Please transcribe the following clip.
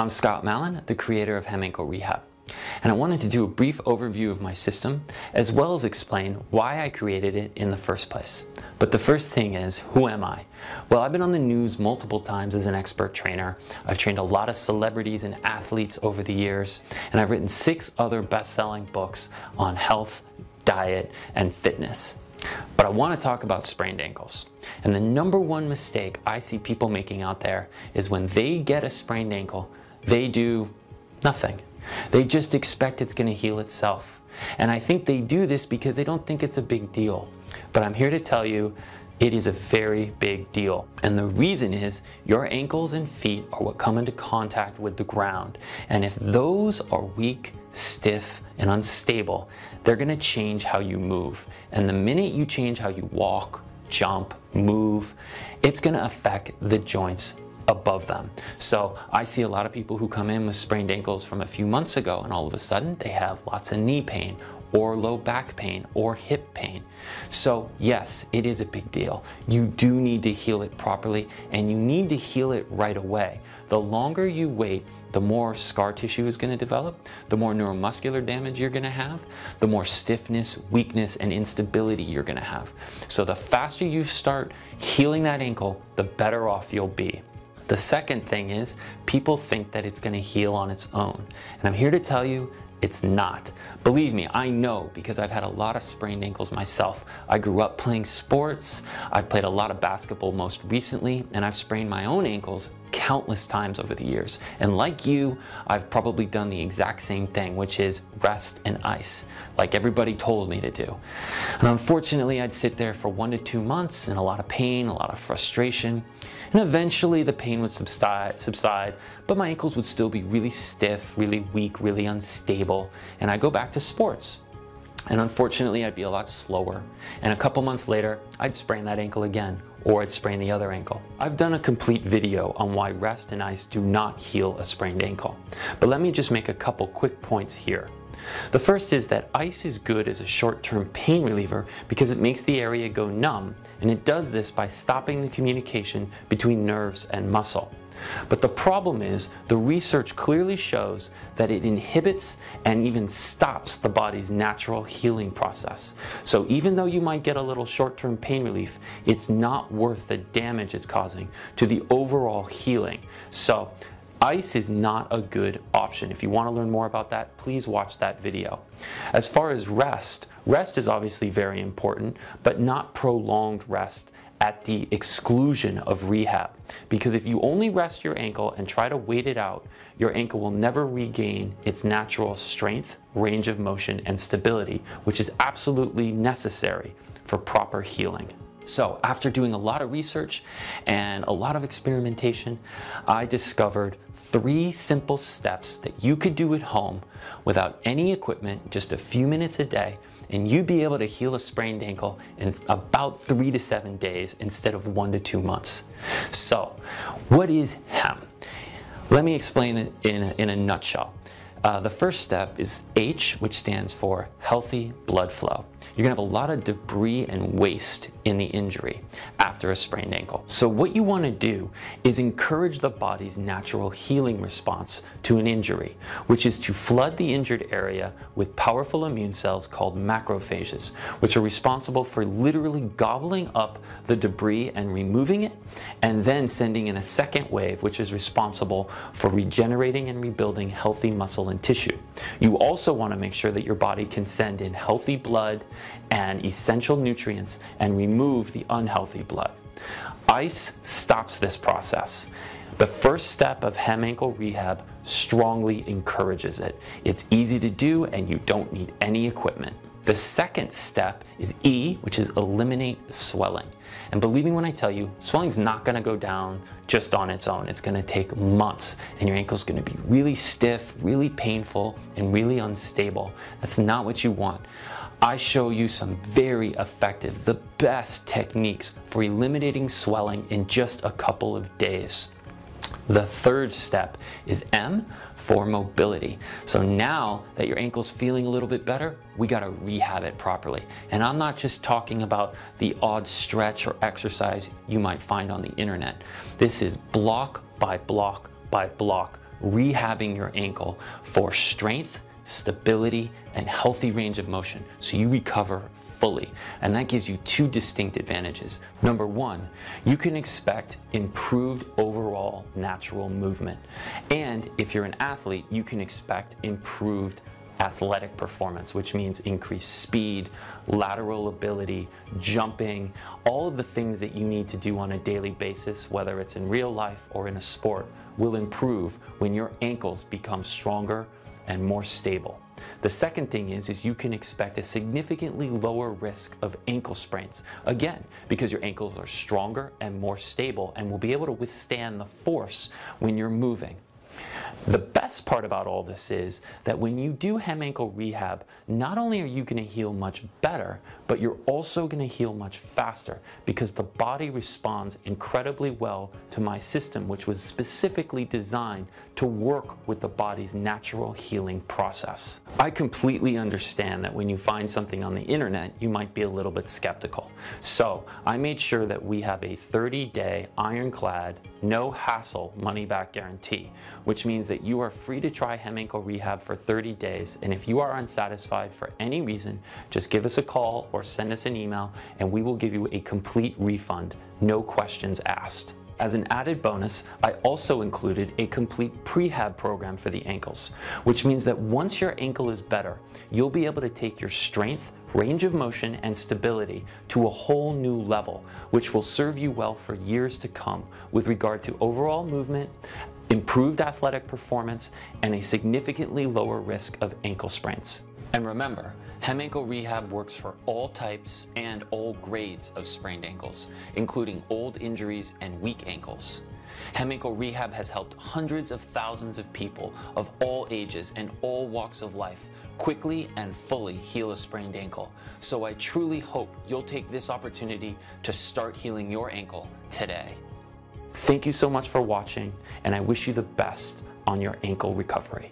I'm Scott Mallon, the creator of Hem Ankle Rehab, and I wanted to do a brief overview of my system as well as explain why I created it in the first place. But the first thing is, who am I? Well, I've been on the news multiple times as an expert trainer. I've trained a lot of celebrities and athletes over the years, and I've written 6 other best-selling books on health, diet, and fitness. But I want to talk about sprained ankles. And the number one mistake I see people making out there is when they get a sprained ankle, they do nothing. They just expect it's going to heal itself. And I think they do this because they don't think it's a big deal. But I'm here to tell you, it is a very big deal. And the reason is your ankles and feet are what come into contact with the ground. And if those are weak, stiff, and unstable, they're going to change how you move. And the minute you change how you walk, jump, move, it's going to affect the joints above them. So I see a lot of people who come in with sprained ankles from a few months ago, and all of a sudden they have lots of knee pain or low back pain or hip pain. So yes, it is a big deal. You do need to heal it properly, and you need to heal it right away. The longer you wait, the more scar tissue is going to develop, the more neuromuscular damage you're going to have, the more stiffness, weakness, and instability you're going to have. So the faster you start healing that ankle, the better off you'll be. The second thing is, people think that it's going to heal on its own. And I'm here to tell you, it's not. Believe me, I know, because I've had a lot of sprained ankles myself. I grew up playing sports, I've played a lot of basketball most recently, and I've sprained my own ankles countless times over the years. And like you, I've probably done the exact same thing, which is rest and ice, like everybody told me to do. And unfortunately, I'd sit there for 1 to 2 months in a lot of pain, a lot of frustration, and eventually the pain would subside, but my ankles would still be really stiff, really weak, really unstable, and I'd go back to sports. And unfortunately, I'd be a lot slower, and a couple months later, I'd sprain that ankle again, or I'd sprain the other ankle. I've done a complete video on why rest and ice do not heal a sprained ankle, but let me just make a couple quick points here. The first is that ice is good as a short-term pain reliever because it makes the area go numb, and it does this by stopping the communication between nerves and muscle. But the problem is, the research clearly shows that it inhibits and even stops the body's natural healing process. So even though you might get a little short-term pain relief, it's not worth the damage it's causing to the overall healing. So ice is not a good option. If you want to learn more about that, please watch that video. As far as rest is obviously very important, but not prolonged rest at the exclusion of rehab. Because if you only rest your ankle and try to wait it out, your ankle will never regain its natural strength, range of motion, and stability, which is absolutely necessary for proper healing. So after doing a lot of research and a lot of experimentation, I discovered 3 simple steps that you could do at home without any equipment, just a few minutes a day, and you'd be able to heal a sprained ankle in about 3 to 7 days instead of 1 to 2 months. So, what is HEM? Let me explain it in a nutshell. The first step is H, which stands for healthy blood flow. You're going to have a lot of debris and waste in the injury after a sprained ankle. So what you want to do is encourage the body's natural healing response to an injury, which is to flood the injured area with powerful immune cells called macrophages, which are responsible for literally gobbling up the debris and removing it, and then sending in a second wave, which is responsible for regenerating and rebuilding healthy muscle and tissue. You also want to make sure that your body can send in healthy blood and essential nutrients and remove the unhealthy blood. Ice stops this process. The first step of Hem Ankle Rehab strongly encourages it. It's easy to do and you don't need any equipment. The second step is E, which is eliminate swelling. And believe me when I tell you, swelling's not going to go down just on its own. It's going to take months, and your ankle's going to be really stiff, really painful, and really unstable. That's not what you want. I show you some very effective, the best techniques for eliminating swelling in just a couple of days. The third step is M for mobility. So now that your ankle's feeling a little bit better, we gotta rehab it properly. And I'm not just talking about the odd stretch or exercise you might find on the internet. This is block by block by block, rehabbing your ankle for strength, stability, and healthy range of motion so you recover fully. And that gives you two distinct advantages. Number one, you can expect improved overall natural movement. And if you're an athlete, you can expect improved athletic performance, which means increased speed, lateral ability, jumping, all of the things that you need to do on a daily basis, whether it's in real life or in a sport, will improve when your ankles become stronger and more stable. The second thing is you can expect a significantly lower risk of ankle sprains. Again, because your ankles are stronger and more stable and will be able to withstand the force when you're moving. The best part about all this is that when you do hem ankle rehab, not only are you going to heal much better, but you're also going to heal much faster because the body responds incredibly well to my system, which was specifically designed to work with the body's natural healing process. I completely understand that when you find something on the internet, you might be a little bit skeptical. So I made sure that we have a 30-day ironclad, no hassle money-back guarantee, which means that you are free to try hem ankle rehab for 30 days. And if you are unsatisfied for any reason, just give us a call or send us an email and we will give you a complete refund, no questions asked. As an added bonus, I also included a complete prehab program for the ankles, which means that once your ankle is better, you'll be able to take your strength, range of motion, and stability to a whole new level, which will serve you well for years to come with regard to overall movement, improved athletic performance, and a significantly lower risk of ankle sprains. And remember, hem ankle rehab works for all types and all grades of sprained ankles, including old injuries and weak ankles. Hem ankle rehab has helped hundreds of thousands of people of all ages and all walks of life quickly and fully heal a sprained ankle. So I truly hope you'll take this opportunity to start healing your ankle today. Thank you so much for watching, and I wish you the best on your ankle recovery.